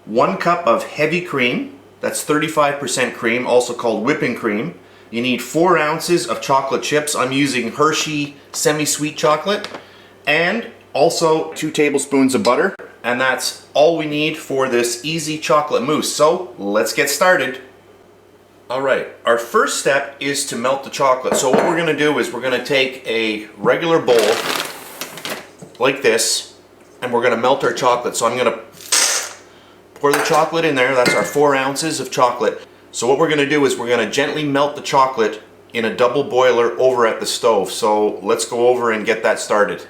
1 cup of heavy cream, that's 35% cream, also called whipping cream. You need 4 ounces of chocolate chips. I'm using Hershey semi-sweet chocolate, and also 2 tablespoons of butter, and that's all we need for this easy chocolate mousse. So let's get started. Alright, our first step is to melt the chocolate. So what we're going to do is we're going to take a regular bowl like this, and we're going to melt our chocolate. So I'm going to pour the chocolate in there. That's our 4 ounces of chocolate. So what we're going to do is we're going to gently melt the chocolate in a double boiler over at the stove. So let's go over and get that started.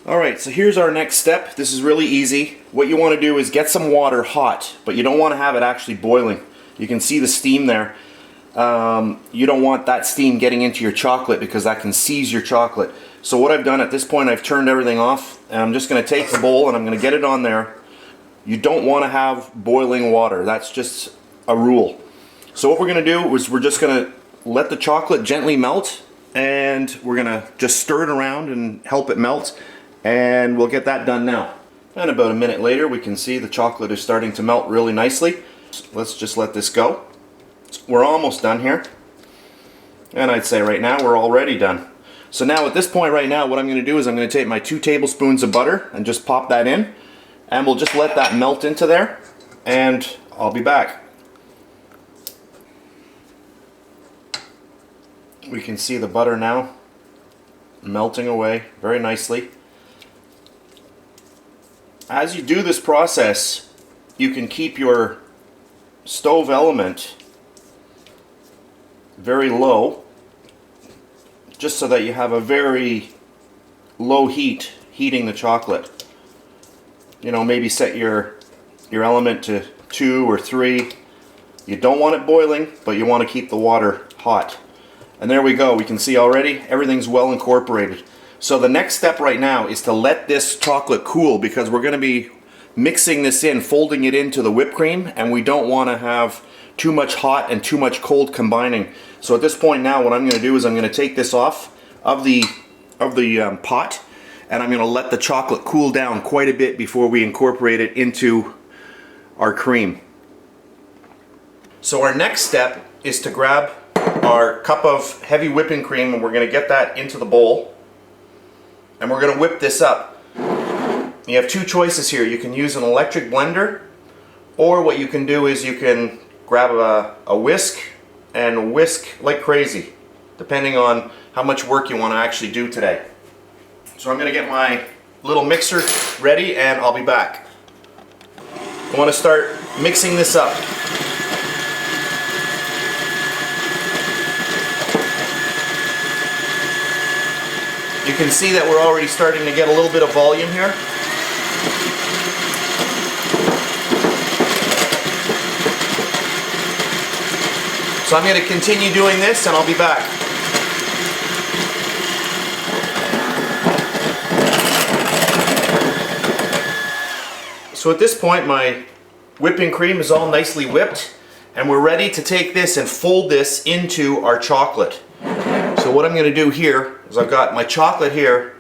Alright, so here's our next step. This is really easy. What you want to do is get some water hot, but you don't want to have it actually boiling. You can see the steam there. You don't want that steam getting into your chocolate because that can seize your chocolate. So what I've done at this point, I've turned everything off, and I'm just going to take the bowl and I'm going to get it on there. You don't want to have boiling water. That's just a rule. So what we're going to do is we're just going to let the chocolate gently melt, and we're going to just stir it around and help it melt, and we'll get that done now. And about a minute later, we can see the chocolate is starting to melt really nicely. Let's just let this go. We're almost done here, and I'd say right now we're already done. So now at this point right now, what I'm going to do is I'm going to take my 2 tablespoons of butter and just pop that in, and we'll just let that melt into there, and I'll be back. We can see the butter now melting away very nicely. As you do this process, you can keep your stove element very low, just so that you have a very low heat heating the chocolate. You know, maybe set your element to 2 or 3. You don't want it boiling, but you want to keep the water hot. And there we go. We can see already everything's well incorporated. So the next step right now is to let this chocolate cool, because we're going to be mixing this in, folding it into the whipped cream, and we don't want to have too much hot and too much cold combining. So at this point now, what I'm going to do is I'm going to take this off of the pot, and I'm going to let the chocolate cool down quite a bit before we incorporate it into our cream. So our next step is to grab our cup of heavy whipping cream, and we're going to get that into the bowl, and we're going to whip this up. You have 2 choices here. You can use an electric blender, or what you can do is you can grab a whisk and whisk like crazy, depending on how much work you want to actually do today. So I'm going to get my little mixer ready, and I'll be back. I want to start mixing this up. You can see that we're already starting to get a little bit of volume here. So I'm going to continue doing this, and I'll be back. So at this point, my whipping cream is all nicely whipped, and we're ready to take this and fold this into our chocolate. So what I'm going to do here is I've got my chocolate here,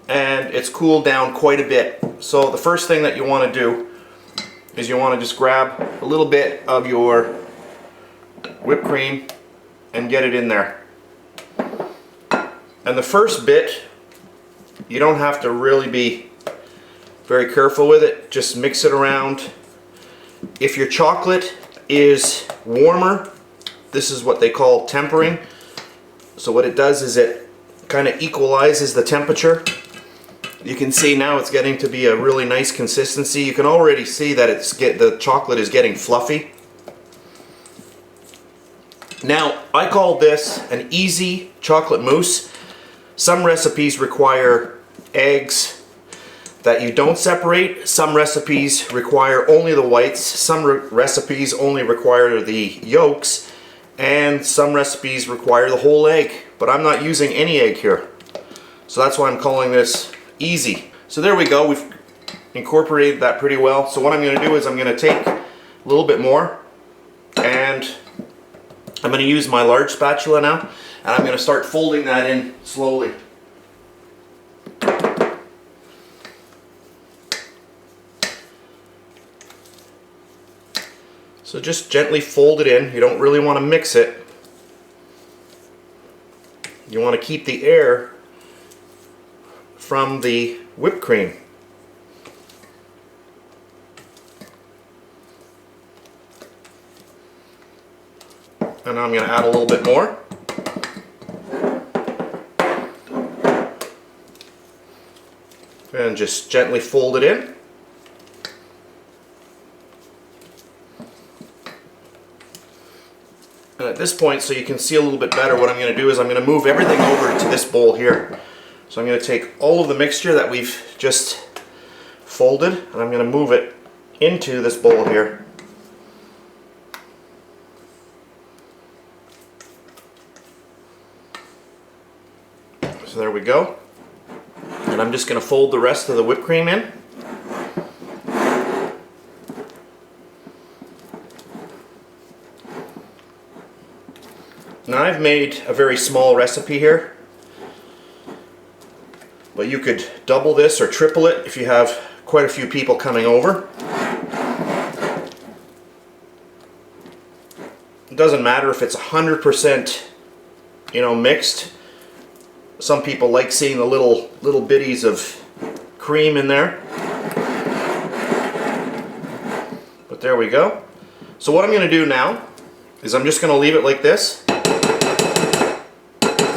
and it's cooled down quite a bit. So the first thing that you want to do is you want to just grab a little bit of your whipped cream and get it in there. And the first bit, you don't have to really be very careful with it. Just mix it around. If your chocolate is warmer, this is what they call tempering. So what it does is it kind of equalizes the temperature. You can see now it's getting to be a really nice consistency. You can already see that the chocolate is getting fluffy. Now, I call this an easy chocolate mousse. Some recipes require eggs that you don't separate. Some recipes require only the whites. Some recipes only require the yolks. And some recipes require the whole egg. But I'm not using any egg here. So that's why I'm calling this easy. So there we go. We've incorporated that pretty well. So what I'm going to do is I'm going to take a little bit more, and I'm going to use my large spatula now, and I'm going to start folding that in slowly. So just gently fold it in. You don't really want to mix it. You want to keep the air from the whipped cream. And now I'm going to add a little bit more. And just gently fold it in. And at this point, so you can see a little bit better, what I'm going to do is I'm going to move everything over to this bowl here. So I'm going to take all of the mixture that we've just folded, and I'm going to move it into this bowl here. So there we go. And I'm just going to fold the rest of the whipped cream in. Now I've made a very small recipe here, but you could double this or triple it if you have quite a few people coming over. It doesn't matter if it's 100%, mixed. Some people like seeing the little bitties of cream in there. But there we go. So what I'm going to do now is I'm just going to leave it like this.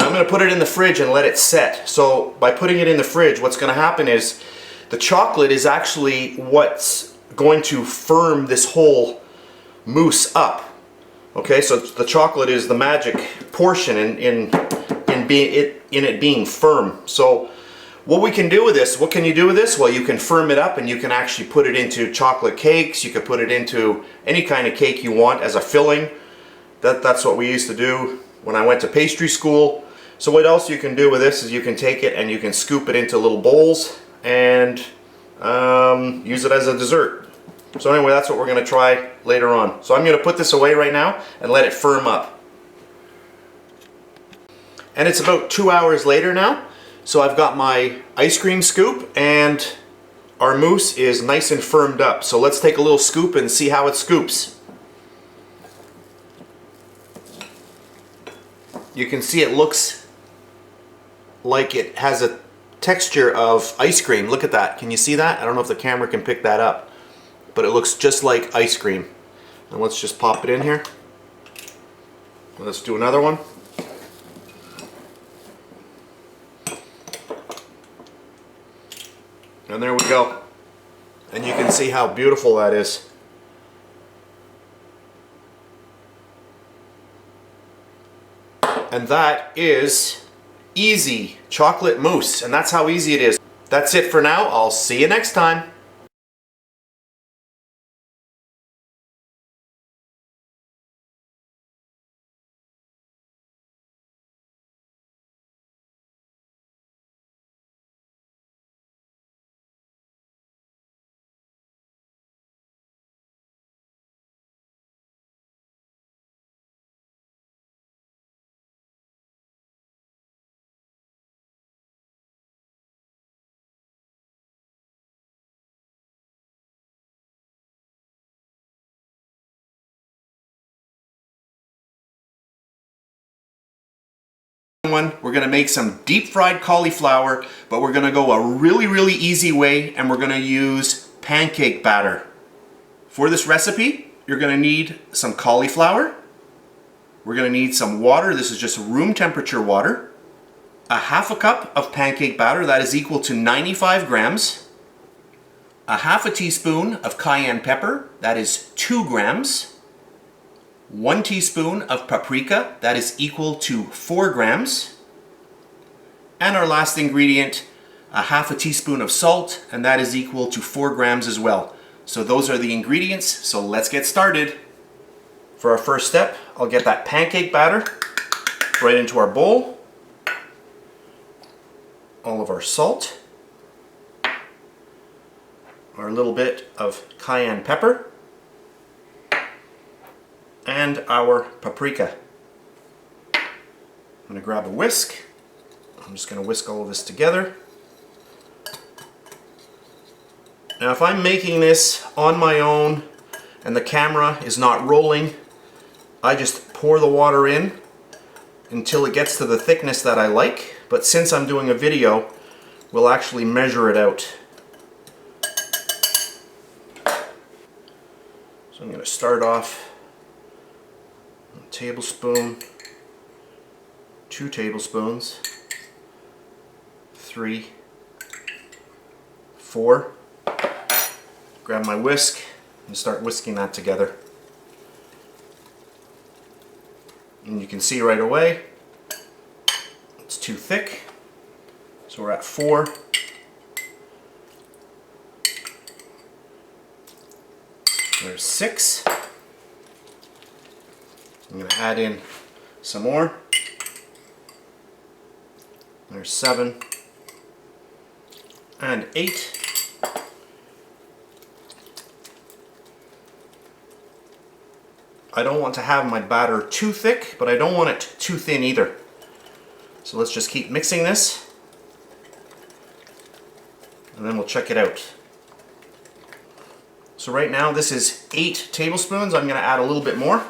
I'm going to put it in the fridge and let it set. So by putting it in the fridge, what's going to happen is the chocolate is actually what's going to firm this whole mousse up. Okay, so the chocolate is the magic portion in it being firm. So what we can do with this, what can you do with this? Well, you can firm it up and you can actually put it into chocolate cakes. You could put it into any kind of cake you want as a filling. That's what we used to do when I went to pastry school. So what else you can do with this is you can take it and you can scoop it into little bowls and use it as a dessert. So anyway, that's what we're going to try later on. So I'm going to put this away right now and let it firm up. And it's about 2 hours later now. So I've got my ice cream scoop and our mousse is nice and firmed up. So let's take a little scoop and see how it scoops. You can see it looks like it has a texture of ice cream. Look at that. Can you see that? I don't know if the camera can pick that up, but it looks just like ice cream. And let's just pop it in here. Let's do another one. And there we go. And you can see how beautiful that is. And that is easy chocolate mousse, and that's how easy it is. That's it for now. I'll see you next time. We're going to make some deep fried cauliflower, but we're going to go a really easy way, and we're going to use pancake batter. For this recipe, you're going to need some cauliflower. We're going to need some water. This is just room temperature water. A half a cup of pancake batter, that is equal to 95 grams. A half a teaspoon of cayenne pepper, that is 2 grams. 1 teaspoon of paprika, that is equal to 4 grams. And our last ingredient, a half a teaspoon of salt, and that is equal to 4 grams as well. So those are the ingredients, so let's get started. For our first step, I'll get that pancake batter right into our bowl. All of our salt. Our little bit of cayenne pepper. And our paprika. I'm going to grab a whisk. I'm just going to whisk all of this together. Now if I'm making this on my own, and the camera is not rolling, I just pour the water in until it gets to the thickness that I like. But since I'm doing a video, we'll actually measure it out. So I'm going to start off a tablespoon, 2 tablespoons, 3, 4. Grab my whisk and start whisking that together. And you can see right away it's too thick. So we're at 4. There's 6. I'm going to add in some more. There's 7 and 8. I don't want to have my batter too thick, but I don't want it too thin either. So let's just keep mixing this, and then we'll check it out. So right now this is 8 tablespoons. I'm going to add a little bit more.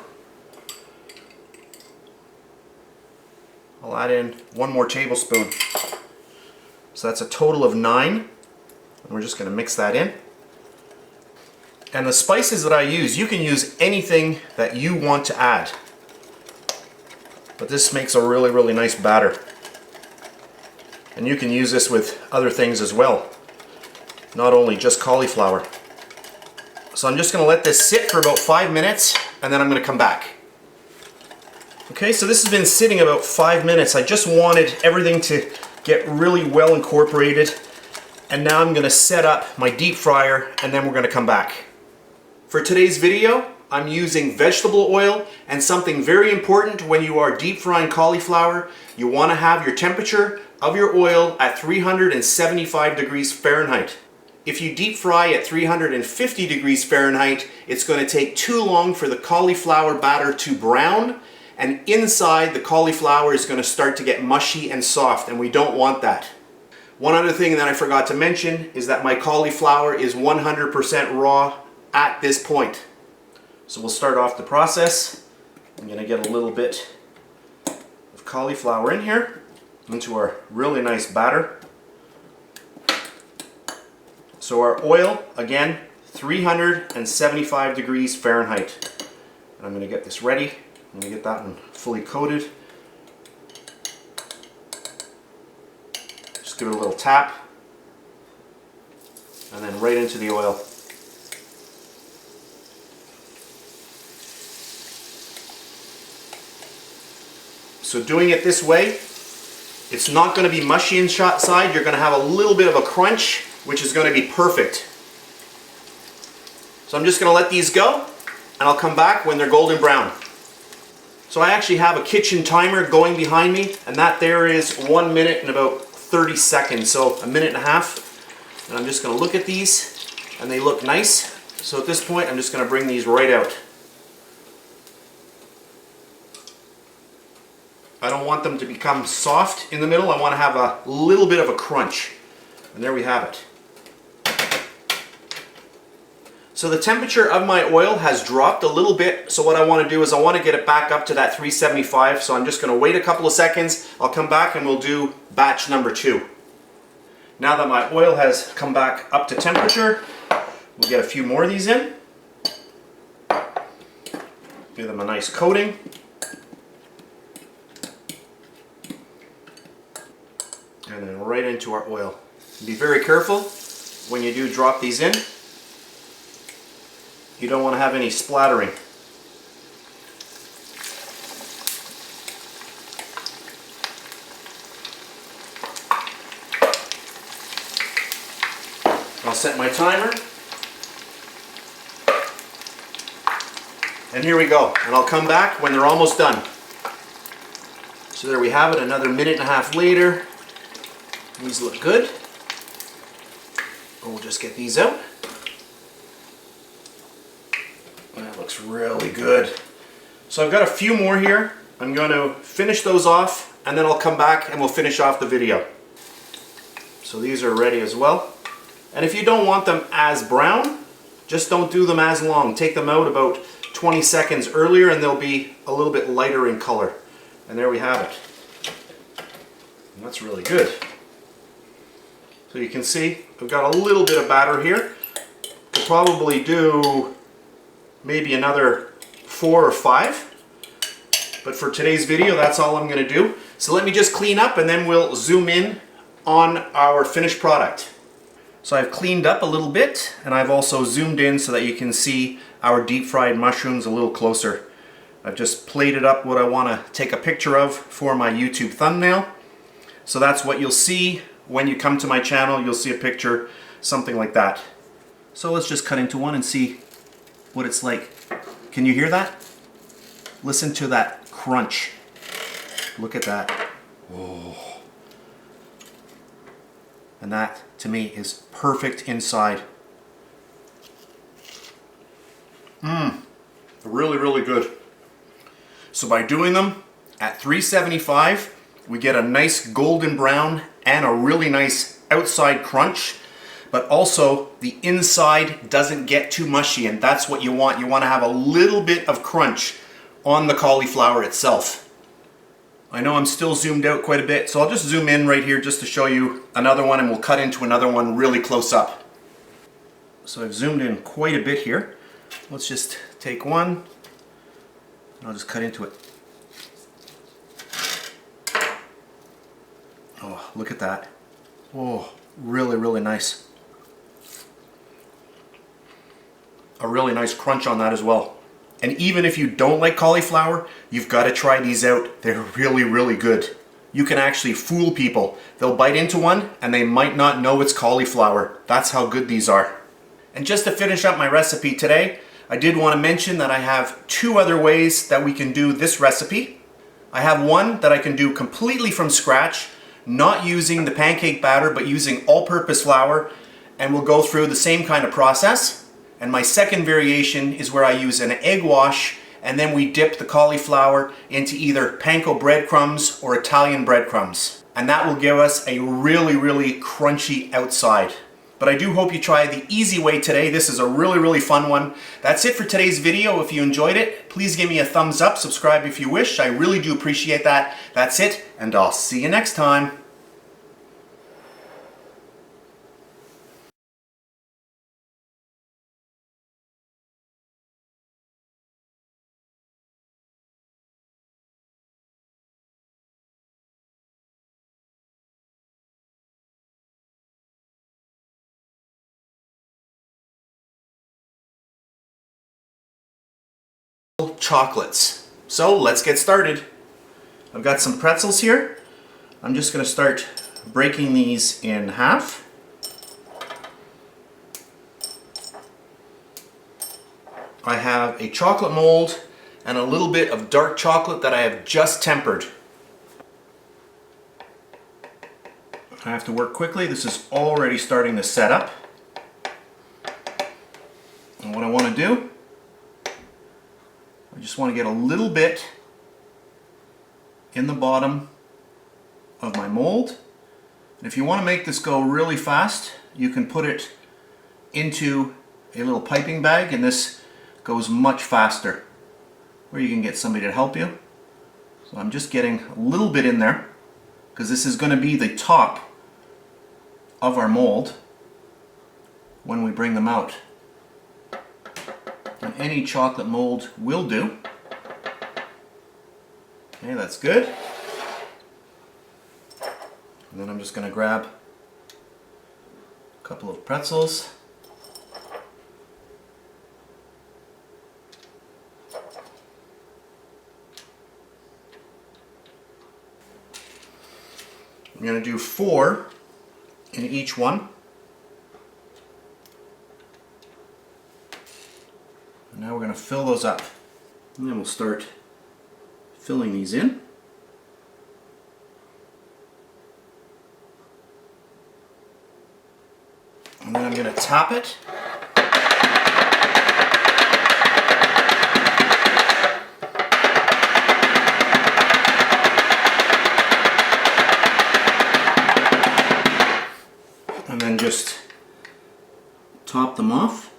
I'll add in 1 more tablespoon. So that's a total of 9. And we're just going to mix that in. And the spices that I use, you can use anything that you want to add. But this makes a really, really nice batter. And you can use this with other things as well, not only just cauliflower. So I'm just going to let this sit for about 5 minutes, and then I'm going to come back. Okay, so this has been sitting about 5 minutes. I just wanted everything to get really well incorporated. And now I'm going to set up my deep fryer, and then we're going to come back. For today's video, I'm using vegetable oil, and something very important when you are deep frying cauliflower, you want to have your temperature of your oil at 375 degrees Fahrenheit. If you deep fry at 350 degrees Fahrenheit, it's going to take too long for the cauliflower batter to brown, and inside the cauliflower is going to start to get mushy and soft, and we don't want that. One other thing that I forgot to mention is that my cauliflower is 100% raw at this point. So we'll start off the process. I'm going to get a little bit of cauliflower in here into our really nice batter. So our oil, again, 375 degrees Fahrenheit. And I'm going to get this ready. I'm going to get that one fully coated. Just give it a little tap. And then right into the oil. So doing it this way, it's not going to be mushy inside. You're going to have a little bit of a crunch, which is going to be perfect. So I'm just going to let these go, and I'll come back when they're golden brown. So I actually have a kitchen timer going behind me, and that there is 1 minute and about 30 seconds, so a minute and a half. And I'm just going to look at these, and they look nice. So at this point, I'm just going to bring these right out. I don't want them to become soft in the middle. I want to have a little bit of a crunch. And there we have it. So the temperature of my oil has dropped a little bit. So what I want to do is I want to get it back up to that 375. So I'm just going to wait a couple of seconds. I'll come back and we'll do batch number 2. Now that my oil has come back up to temperature, we'll get a few more of these in. Give them a nice coating. And then right into our oil. Be very careful when you do drop these in. You don't want to have any splattering. I'll set my timer. And here we go. And I'll come back when they're almost done. So there we have it, another minute and a half later. These look good. We'll just get these out. That looks really good. So I've got a few more here. I'm going to finish those off, and then I'll come back and we'll finish off the video. So these are ready as well. And if you don't want them as brown, Just don't do them as long. Take them out about 20 seconds earlier and they'll be a little bit lighter in color. And there we have it. And that's really good. So you can see I've got a little bit of batter here. Could probably do maybe another 4 or 5. But for today's video, that's all I'm going to do. So let me just clean up and then we'll zoom in on our finished product. So I've cleaned up a little bit and I've also zoomed in so that you can see our deep fried mushrooms a little closer. I've just plated up what I want to take a picture of for my YouTube thumbnail. So that's what you'll see when you come to my channel. You'll see a picture, something like that. So let's just cut into one and see what it's like. Can you hear that? Listen to that crunch. Look at that. Oh. And that, to me, is perfect inside. Really, really good. So by doing them at 375, we get a nice golden brown and a really nice outside crunch, but also the inside doesn't get too mushy, and that's what you want. You want to have a little bit of crunch on the cauliflower itself. I know I'm still zoomed out quite a bit, so I'll just zoom in right here just to show you another one and we'll cut into another one really close up. So I've zoomed in quite a bit here. Let's just take one and I'll just cut into it. Oh, look at that. Oh, really, really nice. A really nice crunch on that as well. And even if you don't like cauliflower, you've got to try these out. They're really, really good. You can actually fool people. They'll bite into one and they might not know it's cauliflower. That's how good these are. And just to finish up my recipe today, I did want to mention that I have 2 other ways that we can do this recipe. I have one that I can do completely from scratch, not using the pancake batter, but using all-purpose flour, and we'll go through the same kind of process. And my second variation is where I use an egg wash and then we dip the cauliflower into either panko breadcrumbs or Italian breadcrumbs. And that will give us a really, really crunchy outside. But I do hope you try the easy way today. This is a really, really fun one. That's it for today's video. If you enjoyed it, please give me a thumbs up, subscribe if you wish. I really do appreciate that. That's it, and I'll see you next time. Chocolates. So let's get started. I've got some pretzels here. I'm just going to start breaking these in half. I have a chocolate mold and a little bit of dark chocolate that I have just tempered. I have to work quickly. This is already starting to set up. And what I want to do, I just want to get a little bit in the bottom of my mold. And if you want to make this go really fast, you can put it into a little piping bag and this goes much faster. Or you can get somebody to help you. So I'm just getting a little bit in there because this is going to be the top of our mold when we bring them out. And any chocolate mold will do. Okay, that's good. And then I'm just going to grab a couple of pretzels. I'm going to do 4 in each one. And now we're going to fill those up. And then we'll start filling these in. And then I'm going to tap it. And then just top them off.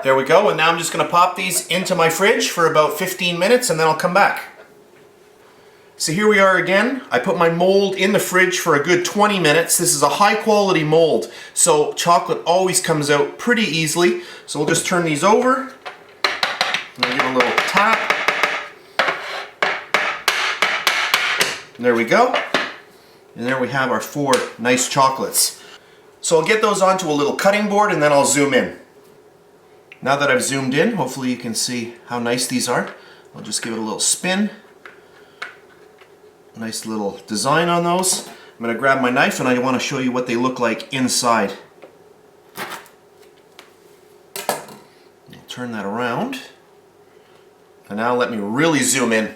There we go, and now I'm just going to pop these into my fridge for about 15 minutes and then I'll come back. So here we are again. I put my mold in the fridge for a good 20 minutes. This is a high quality mold, so chocolate always comes out pretty easily. So we'll just turn these over and give it a little tap. And there we go. And there we have our 4 nice chocolates. So I'll get those onto a little cutting board and then I'll zoom in. Now that I've zoomed in, hopefully you can see how nice these are. I'll just give it a little spin. Nice little design on those. I'm going to grab my knife and I want to show you what they look like inside. I'll turn that around. And now let me really zoom in.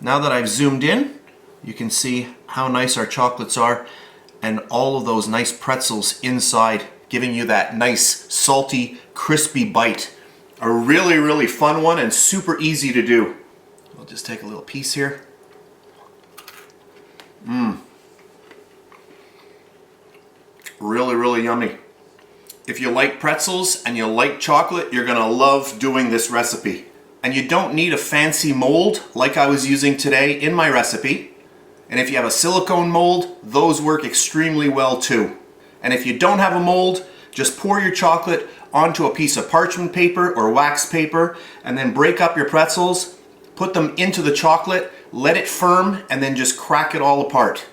Now that I've zoomed in, you can see how nice our chocolates are and all of those nice pretzels inside, giving you that nice salty, crispy bite. A really, really fun one and super easy to do. I'll just take a little piece here. Really, really yummy. If you like pretzels and you like chocolate, you're gonna love doing this recipe. And you don't need a fancy mold like I was using today in my recipe. And if you have a silicone mold, those work extremely well too. And if you don't have a mold, just pour your chocolate onto a piece of parchment paper or wax paper and then break up your pretzels, put them into the chocolate, let it firm, and then just crack it all apart.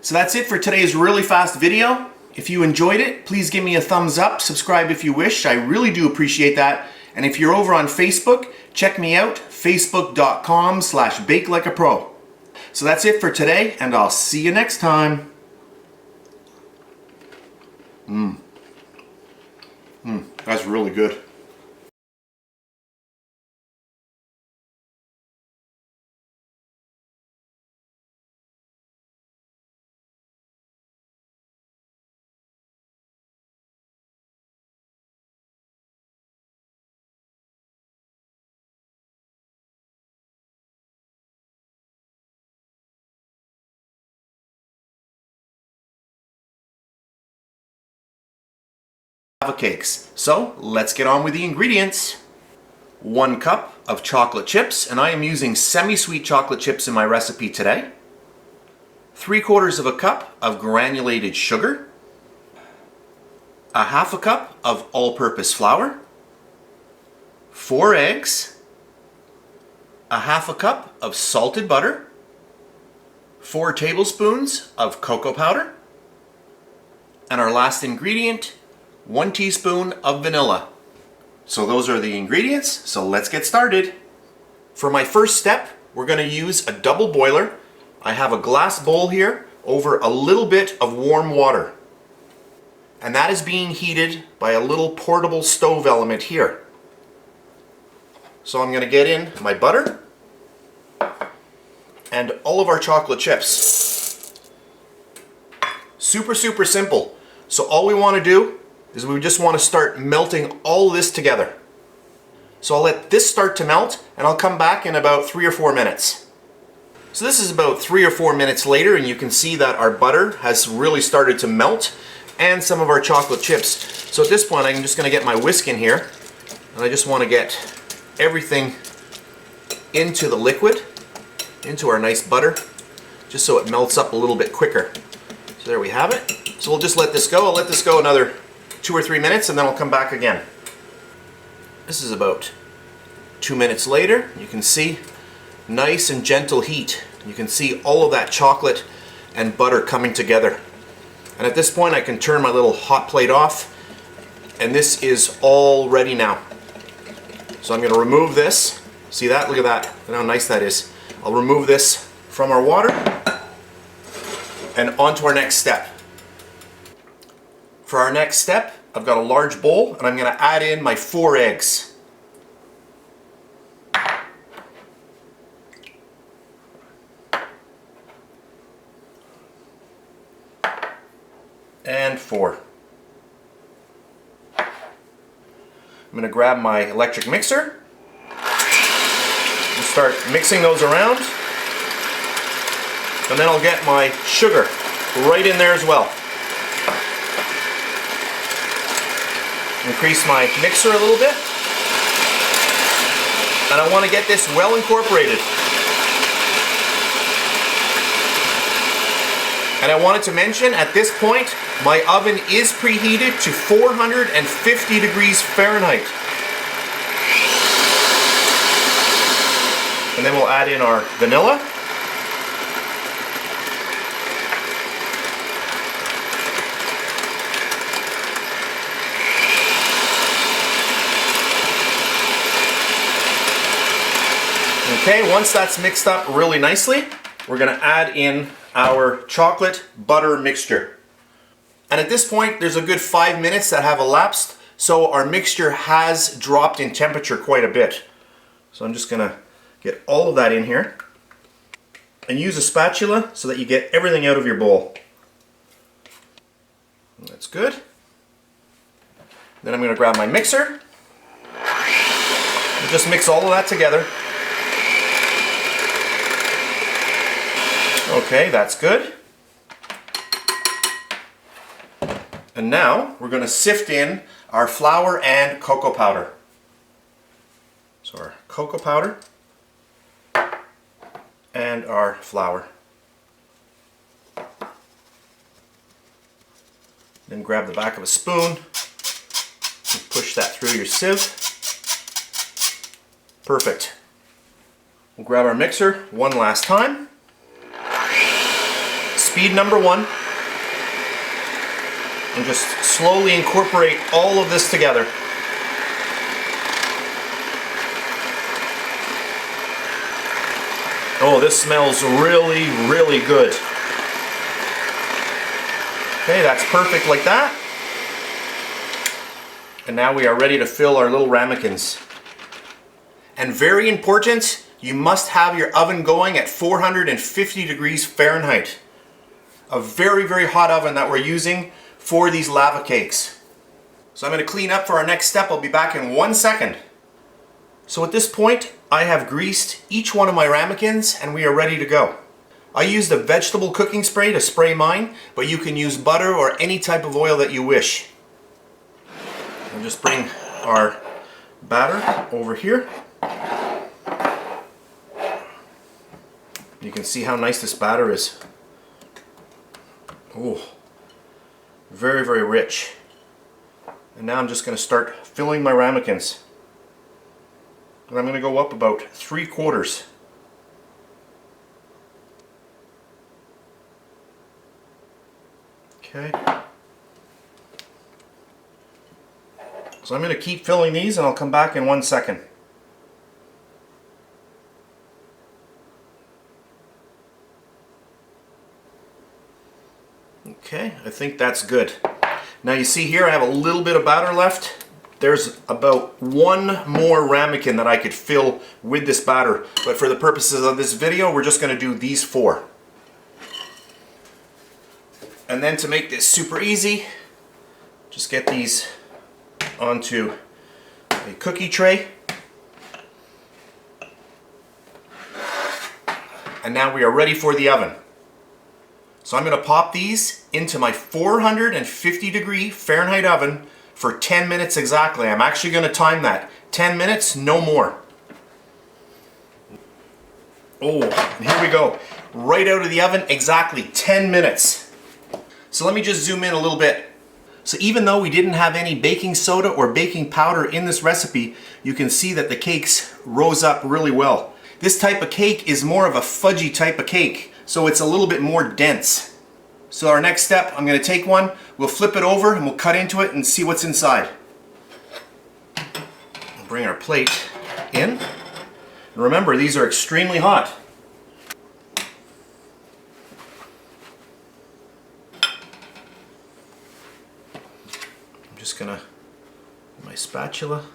So that's it for today's really fast video. If you enjoyed it, please give me a thumbs up, subscribe if you wish, I really do appreciate that. And if you're over on Facebook, check me out, facebook.com/bakelikeapro. So that's it for today, and I'll see you next time. That's really good. Java cakes. So let's get on with the ingredients. 1 cup of chocolate chips, and I am using semi-sweet chocolate chips in my recipe today. 3/4 of a cup of granulated sugar. 1/2 cup of all-purpose flour. 4 eggs. 1/2 cup of salted butter. 4 tablespoons of cocoa powder. And our last ingredient, 1 teaspoon of vanilla. So those are the ingredients, so let's get started. For my first step, we're going to use a double boiler. I have a glass bowl here over a little bit of warm water. And that is being heated by a little portable stove element here. So I'm going to get in my butter and all of our chocolate chips. Super, super simple. So all we want to do is we just want to start melting all this together. So I'll let this start to melt and I'll come back in about 3 or 4 minutes. So this is about 3 or 4 minutes later and you can see that our butter has really started to melt and some of our chocolate chips. So at this point I'm just going to get my whisk in here and I just want to get everything into the liquid, into our nice butter, just so it melts up a little bit quicker. So there we have it. So we'll just let this go. I'll let this go another 2 or 3 minutes and then I'll come back again. This is about 2 minutes later. You can see nice and gentle heat. You can see all of that chocolate and butter coming together. And at this point I can turn my little hot plate off and this is all ready now. So I'm going to remove this. See that? Look at that. Look how nice that is. I'll remove this from our water and on to our next step. For our next step, I've got a large bowl and I'm going to add in my 4 eggs. And 4. I'm going to grab my electric mixer and start mixing those around. And then I'll get my sugar right in there as well. Increase my mixer a little bit. And I want to get this well incorporated. And I wanted to mention, at this point, my oven is preheated to 450 degrees Fahrenheit. And then we'll add in our vanilla. Okay, once that's mixed up really nicely, we're going to add in our chocolate butter mixture. And at this point, there's a good 5 minutes that have elapsed, so our mixture has dropped in temperature quite a bit. So I'm just going to get all of that in here and use a spatula so that you get everything out of your bowl. That's good. Then I'm going to grab my mixer and just mix all of that together. Okay, that's good. And now we're going to sift in our flour and cocoa powder. So our cocoa powder and our flour. Then grab the back of a spoon and push that through your sieve. Perfect. We'll grab our mixer one last time. Speed number 1. And just slowly incorporate all of this together. Oh, this smells really, really good. Okay, that's perfect like that. And now we are ready to fill our little ramekins. And very important, you must have your oven going at 450 degrees Fahrenheit. A very, very hot oven that we're using for these lava cakes. So I'm going to clean up for our next step. I'll be back in 1 second. So at this point, I have greased each one of my ramekins and we are ready to go. I used a vegetable cooking spray to spray mine, but you can use butter or any type of oil that you wish. I'll just bring our batter over here. You can see how nice this batter is. Oh, very, very rich. And now I'm just going to start filling my ramekins. And I'm going to go up about 3/4. Okay. So I'm going to keep filling these and I'll come back in 1 second. Okay, I think that's good. Now you see here I have a little bit of batter left. There's about 1 more ramekin that I could fill with this batter, but for the purposes of this video we're just going to do these 4. And then to make this super easy, just get these onto a cookie tray. And now we are ready for the oven. So I'm going to pop these into my 450 degree Fahrenheit oven for 10 minutes exactly. I'm actually going to time that. 10 minutes, no more. Oh, and here we go. Right out of the oven, exactly 10 minutes. So let me just zoom in a little bit. So even though we didn't have any baking soda or baking powder in this recipe, you can see that the cakes rose up really well. This type of cake is more of a fudgy type of cake, so it's a little bit more dense. So our next step, I'm going to take one, we'll flip it over and we'll cut into it and see what's inside. We'll bring our plate in. And remember, these are extremely hot. I'm just going to, my spatula.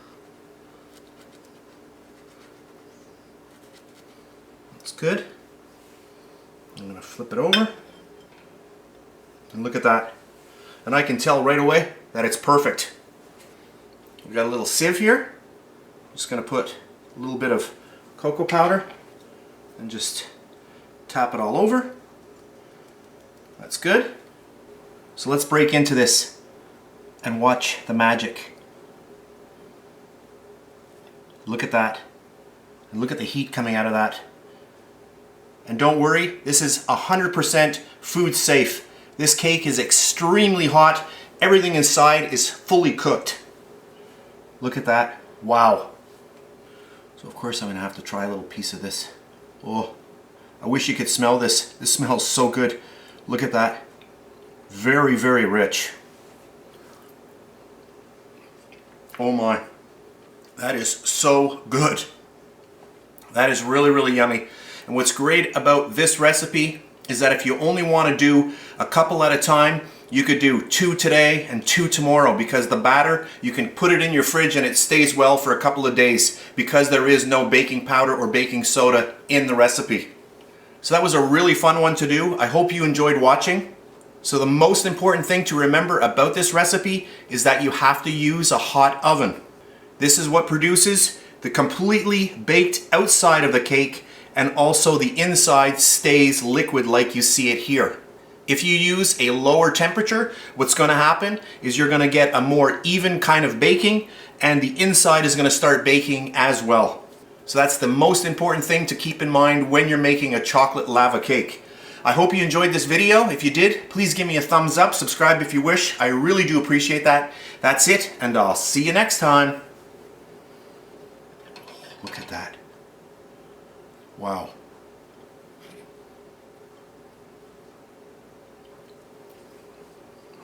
That's good. I'm going to flip it over. And look at that. And I can tell right away that it's perfect. We've got a little sieve here. I'm just going to put a little bit of cocoa powder and just tap it all over. That's good. So let's break into this and watch the magic. Look at that. And look at the heat coming out of that. And don't worry, this is 100% food safe. This cake is extremely hot. Everything inside is fully cooked. Look at that. Wow. So of course I'm going to have to try a little piece of this. Oh, I wish you could smell this. This smells so good. Look at that. Very, very rich. Oh my. That is so good. That is really, really yummy. And what's great about this recipe is that if you only want to do a couple at a time, you could do 2 today and 2 tomorrow, because the batter, you can put it in your fridge and it stays well for a couple of days because there is no baking powder or baking soda in the recipe. So that was a really fun one to do. I hope you enjoyed watching. So the most important thing to remember about this recipe is that you have to use a hot oven. This is what produces the completely baked outside of the cake, and also the inside stays liquid like you see it here. If you use a lower temperature, what's going to happen is you're going to get a more even kind of baking, and the inside is going to start baking as well. So that's the most important thing to keep in mind when you're making a chocolate lava cake. I hope you enjoyed this video. If you did, please give me a thumbs up, subscribe if you wish. I really do appreciate that. That's it, and I'll see you next time. Look at that. Wow.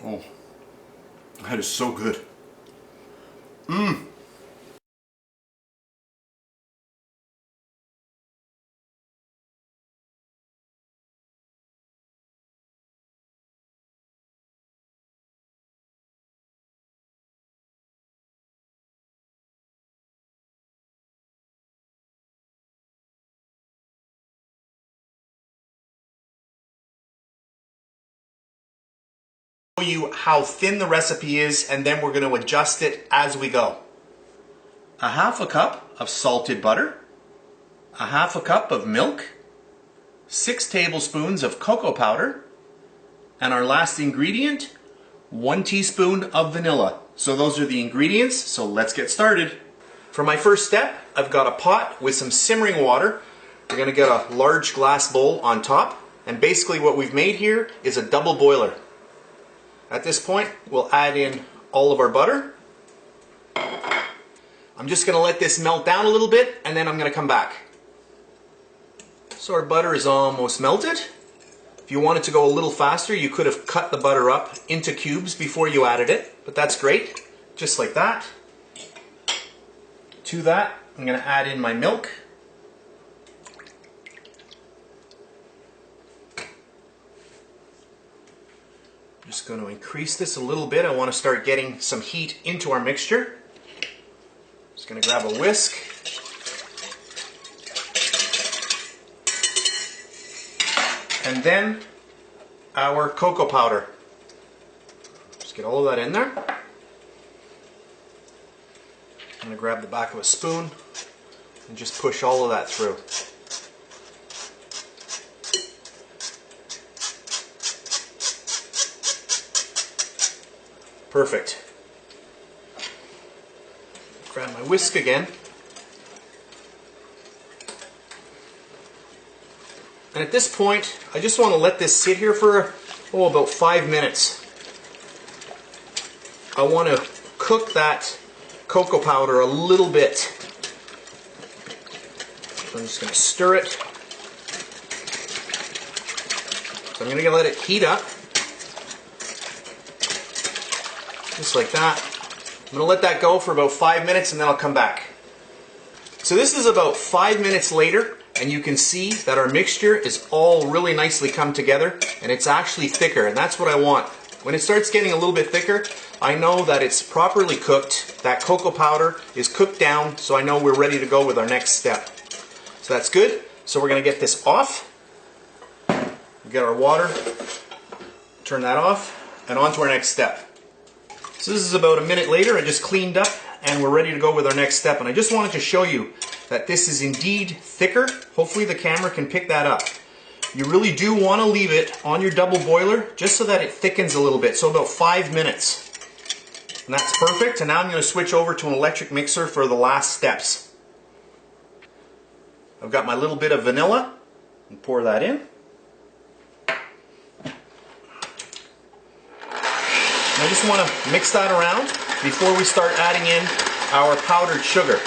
Oh, that is so good. Mmm. You how thin the recipe is, and then we're going to adjust it as we go. A half a cup of salted butter, a half a cup of milk, 6 tablespoons of cocoa powder, and our last ingredient, 1 teaspoon of vanilla. So those are the ingredients, so let's get started. For my first step, I've got a pot with some simmering water. We're going to get a large glass bowl on top, and basically what we've made here is a double boiler. At this point, we'll add in all of our butter. I'm just going to let this melt down a little bit, and then I'm going to come back. So our butter is almost melted. If you wanted to go a little faster, you could have cut the butter up into cubes before you added it, but that's great. Just like that. To that, I'm going to add in my milk. Just going to increase this a little bit. I want to start getting some heat into our mixture. Just going to grab a whisk. And then our cocoa powder. Just get all of that in there. I'm going to grab the back of a spoon and just push all of that through. Perfect. Grab my whisk again. And at this point, I just want to let this sit here for, about 5 minutes. I want to cook that cocoa powder a little bit. So I'm just going to stir it. So I'm going to let it heat up. Just like that. I'm going to let that go for about 5 minutes and then I'll come back. So this is about 5 minutes later, and you can see that our mixture is all really nicely come together, and it's actually thicker, and that's what I want. When it starts getting a little bit thicker, I know that it's properly cooked. That cocoa powder is cooked down, so I know we're ready to go with our next step. So that's good. So we're going to get this off. We get our water, turn that off, and on to our next step. So this is about a minute later. I just cleaned up and we're ready to go with our next step. And I just wanted to show you that this is indeed thicker. Hopefully the camera can pick that up. You really do want to leave it on your double boiler just so that it thickens a little bit. So about 5 minutes. And that's perfect. And now I'm going to switch over to an electric mixer for the last steps. I've got my little bit of vanilla, and pour that in. I just want to mix that around before we start adding in our powdered sugar.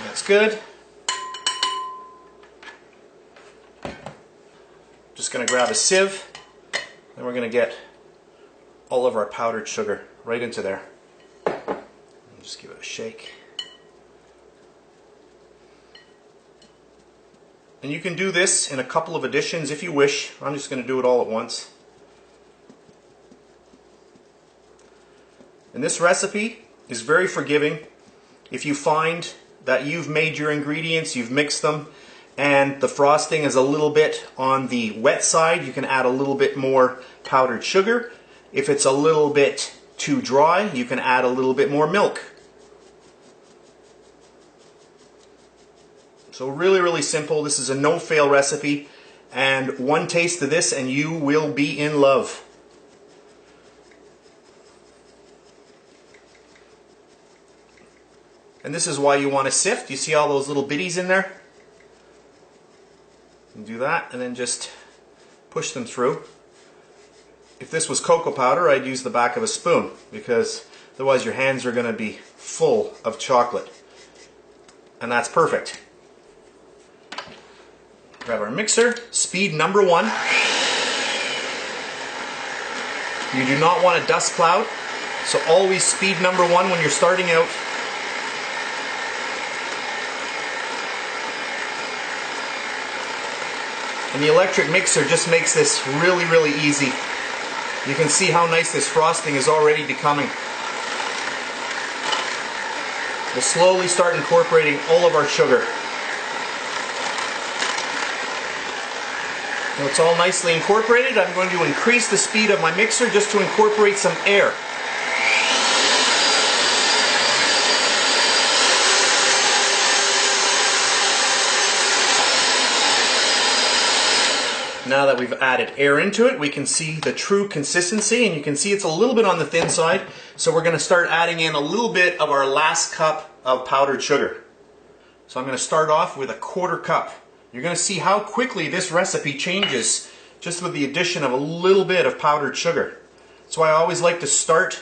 That's good. Just going to grab a sieve, and we're going to get all of our powdered sugar right into there. Just give it a shake. And you can do this in a couple of additions if you wish. I'm just going to do it all at once. And this recipe is very forgiving. If you find that you've made your ingredients, you've mixed them, and the frosting is a little bit on the wet side, you can add a little bit more powdered sugar. If it's a little bit too dry, you can add a little bit more milk. So really, really simple. This is a no-fail recipe, and one taste of this and you will be in love. And this is why you want to sift. You see all those little bitties in there? You do that and then just push them through. If this was cocoa powder, I'd use the back of a spoon, because otherwise your hands are going to be full of chocolate. And that's perfect. Grab our mixer, speed number 1. You do not want a dust cloud, so always speed number 1 when you're starting out. And the electric mixer just makes this really, really easy. You can see how nice this frosting is already becoming. We'll slowly start incorporating all of our sugar. Now it's all nicely incorporated. I'm going to increase the speed of my mixer just to incorporate some air. Now that we've added air into it, we can see the true consistency, and you can see it's a little bit on the thin side. So we're going to start adding in a little bit of our last cup of powdered sugar. So I'm going to start off with a 1/4 cup. You're going to see how quickly this recipe changes just with the addition of a little bit of powdered sugar. That's why I always like to start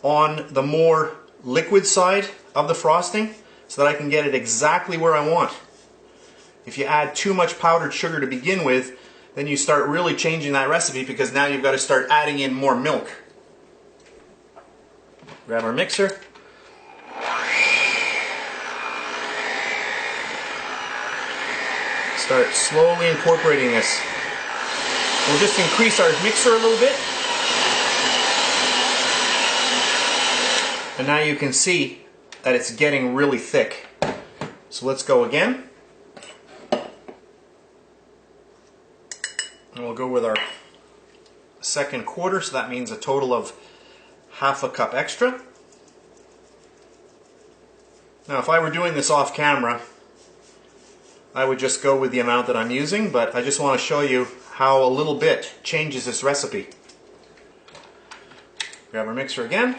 on the more liquid side of the frosting so that I can get it exactly where I want. If you add too much powdered sugar to begin with, then you start really changing that recipe, because now you've got to start adding in more milk. Grab our mixer. Start slowly incorporating this. We'll just increase our mixer a little bit. And now you can see that it's getting really thick. So let's go again. And we'll go with our 2nd quarter, so that means a total of 1/2 cup extra. Now if I were doing this off camera, I would just go with the amount that I'm using, but I just want to show you how a little bit changes this recipe. Grab our mixer again.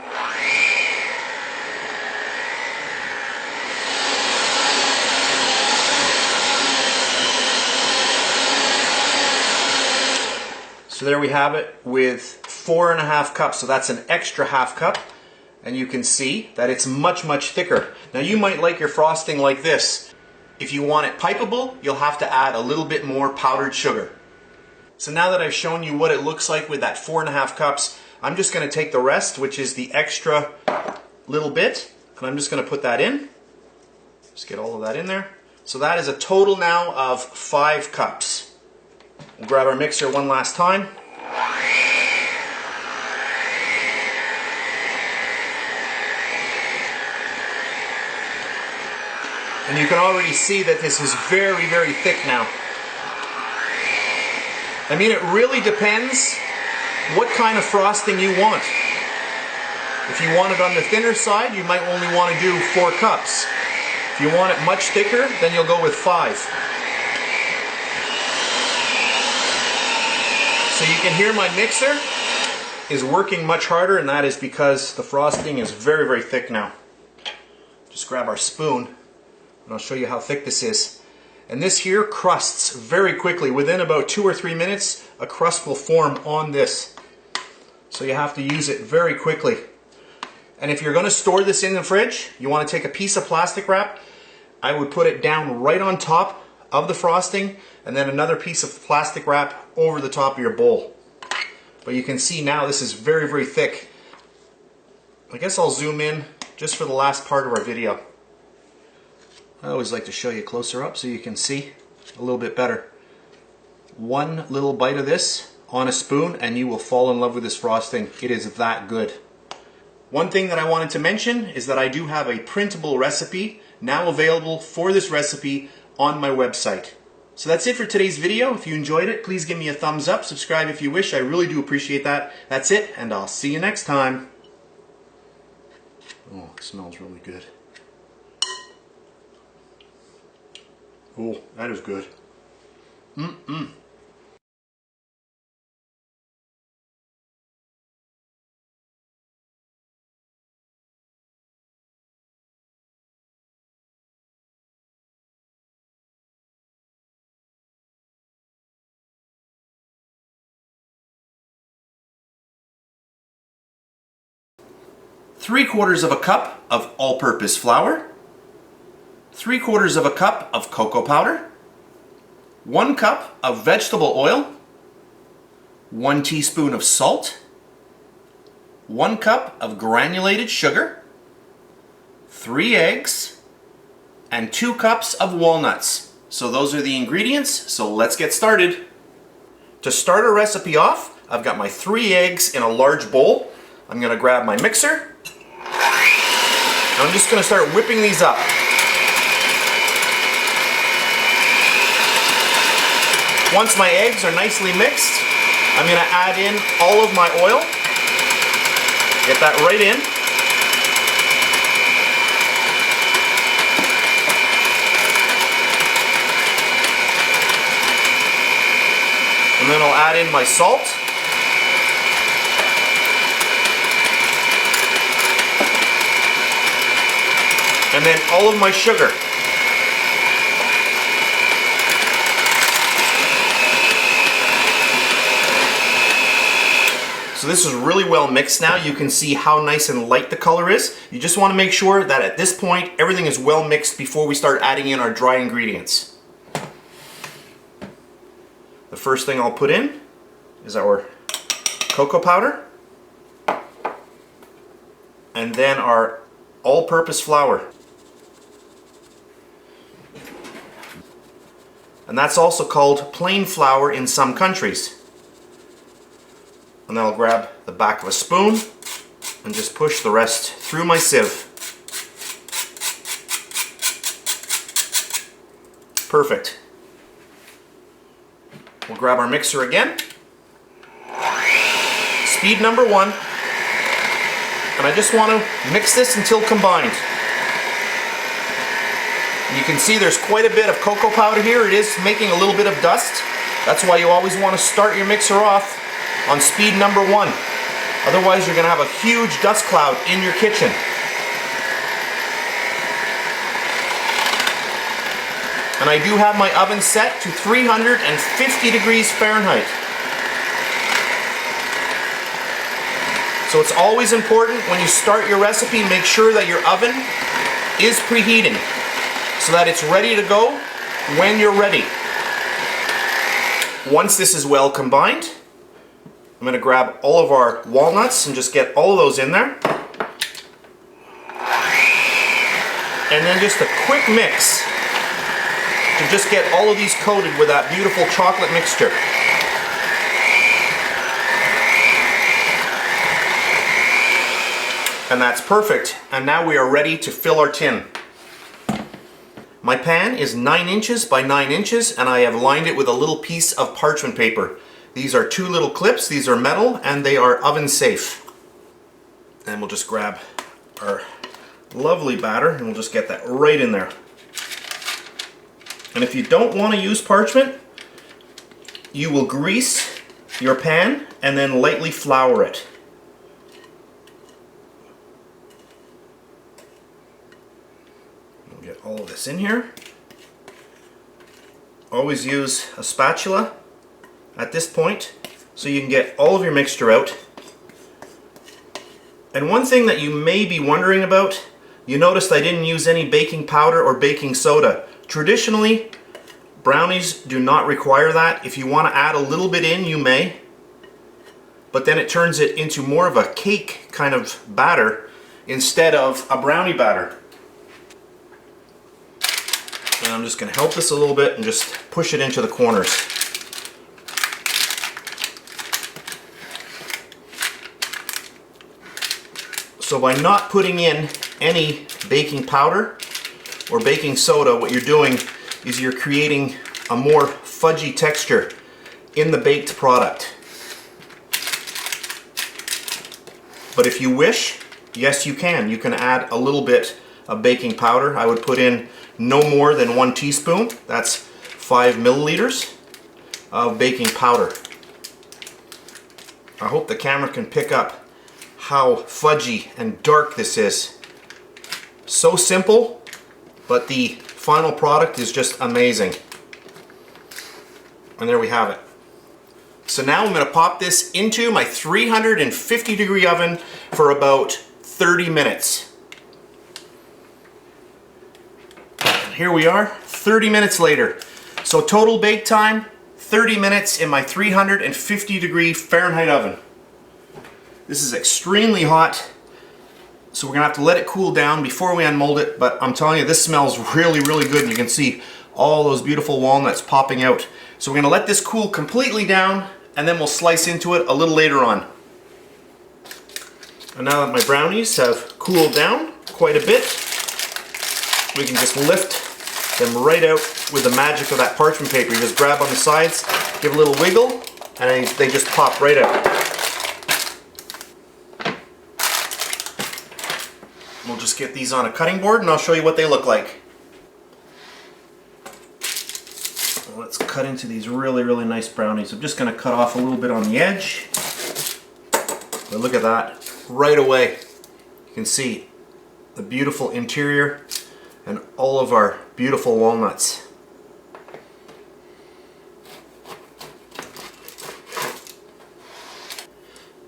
So there we have it with 4.5 cups. So that's an extra 1/2 cup. And you can see that it's much, much thicker. Now you might like your frosting like this. If you want it pipeable, you'll have to add a little bit more powdered sugar. So now that I've shown you what it looks like with that 4.5 cups, I'm just going to take the rest, which is the extra little bit, and I'm just going to put that in. Just get all of that in there. So that is a total now of 5 cups. We'll grab our mixer one last time. And you can already see that this is very, very thick now. I mean, it really depends what kind of frosting you want. If you want it on the thinner side, you might only want to do 4 cups. If you want it much thicker, then you'll go with 5. So you can hear my mixer is working much harder, and that is because the frosting is very, very thick now. Just Let's grab our spoon and I'll show you how thick this is. And this here crusts very quickly. Within about 2 or 3 minutes, a crust will form on this. So you have to use it very quickly. And if you're going to store this in the fridge, you want to take a piece of plastic wrap. I would put it down right on top of the frosting and then another piece of plastic wrap over the top of your bowl. But you can see now this is very, very thick. I guess I'll zoom in just for the last part of our video. I always like to show you closer up so you can see a little bit better. One little bite of this on a spoon and you will fall in love with this frosting. It is that good. One thing that I wanted to mention is that I do have a printable recipe now available for this recipe on my website. So that's it for today's video. If you enjoyed it, please give me a thumbs up, subscribe if you wish. I really do appreciate that. That's it, and I'll see you next time. Oh, it smells really good. Oh, that is good. Mm-mm. Three-quarters of a cup of all-purpose flour, 3/4 of a cup of cocoa powder, 1 cup of vegetable oil, 1 teaspoon of salt, 1 cup of granulated sugar, 3 eggs, and 2 cups of walnuts. So those are the ingredients, so let's get started. To start our recipe off, I've got my 3 eggs in a large bowl. I'm going to grab my mixer. I'm just going to start whipping these up. Once my eggs are nicely mixed, I'm going to add in all of my oil. Get that right in. And then I'll add in my salt. And then all of my sugar. So this is really well mixed now. You can see how nice and light the color is. You just want to make sure that at this point everything is well mixed before we start adding in our dry ingredients. The first thing I'll put in is our cocoa powder and then our all-purpose flour. And that's also called plain flour in some countries. And then I'll grab the back of a spoon and just push the rest through my sieve. Perfect. We'll grab our mixer again. Speed number 1. And I just want to mix this until combined. You can see there's quite a bit of cocoa powder here. It is making a little bit of dust. That's why you always want to start your mixer off on speed number 1. Otherwise you're going to have a huge dust cloud in your kitchen. And I do have my oven set to 350 degrees Fahrenheit. So it's always important when you start your recipe, make sure that your oven is preheating, so that it's ready to go when you're ready. Once this is well combined, I'm going to grab all of our walnuts and just get all of those in there. And then just a quick mix to just get all of these coated with that beautiful chocolate mixture. And that's perfect. And now we are ready to fill our tin. My pan is 9 inches by 9 inches and I have lined it with a little piece of parchment paper. These are 2 little clips, these are metal and they are oven safe. And we'll just grab our lovely batter and we'll just get that right in there. And if you don't want to use parchment, you will grease your pan and then lightly flour it. all of this in here. Always use a spatula at this point so you can get all of your mixture out. And one thing that you may be wondering about, you noticed I didn't use any baking powder or baking soda. Traditionally, brownies do not require that. If you want to add a little bit in, you may. But then it turns it into more of a cake kind of batter instead of a brownie batter. And I'm just going to help this a little bit and just push it into the corners. So by not putting in any baking powder or baking soda, what you're doing is you're creating a more fudgy texture in the baked product. But if you wish, yes you can. You can add a little bit of baking powder. I would put in no more than 1 teaspoon. That's 5 milliliters of baking powder. I hope the camera can pick up how fudgy and dark this is. So simple, but the final product is just amazing. And there we have it. So now I'm going to pop this into my 350 degree oven for about 30 minutes. And here we are, 30 minutes later. So total bake time, 30 minutes in my 350 degree Fahrenheit oven. This is extremely hot, so we're going to have to let it cool down before we unmold it, but I'm telling you, this smells really, really good. You can see all those beautiful walnuts popping out. So we're going to let this cool completely down, and then we'll slice into it a little later on. And now that my brownies have cooled down quite a bit, we can just lift them right out with the magic of that parchment paper. You just grab on the sides, give a little wiggle, and they just pop right out. We'll just get these on a cutting board and I'll show you what they look like. Let's cut into these really, really nice brownies. I'm just going to cut off a little bit on the edge. But look at that. Right away, you can see the beautiful interior and all of our beautiful walnuts.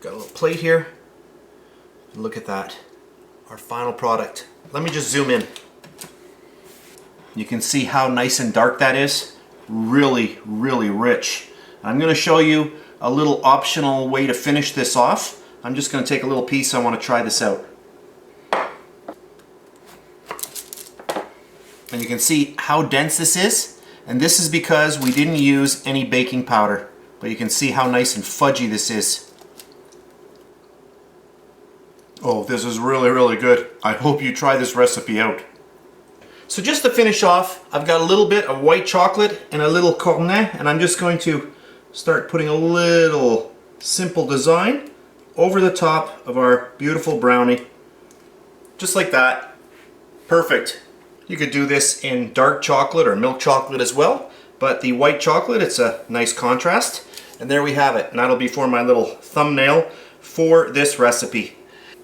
Got a little plate here. Look at that. Our final product. Let me just zoom in. You can see how nice and dark that is. Really, really rich. I'm going to show you a little optional way to finish this off. I'm just going to take a little piece. I want to try this out. And you can see how dense this is. And this is because we didn't use any baking powder. But you can see how nice and fudgy this is. Oh, this is really, really good. I hope you try this recipe out. So just to finish off, I've got a little bit of white chocolate and a little cornet, and I'm just going to start putting a little simple design over the top of our beautiful brownie. Just like that. Perfect. You could do this in dark chocolate or milk chocolate as well, but the white chocolate, it's a nice contrast. And there we have it. And that'll be for my little thumbnail for this recipe.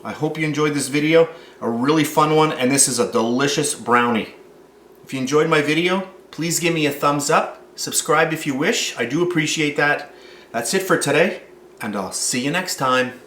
I hope you enjoyed this video, a really fun one, and this is a delicious brownie. If you enjoyed my video, please give me a thumbs up, subscribe if you wish, I do appreciate that. That's it for today, and I'll see you next time.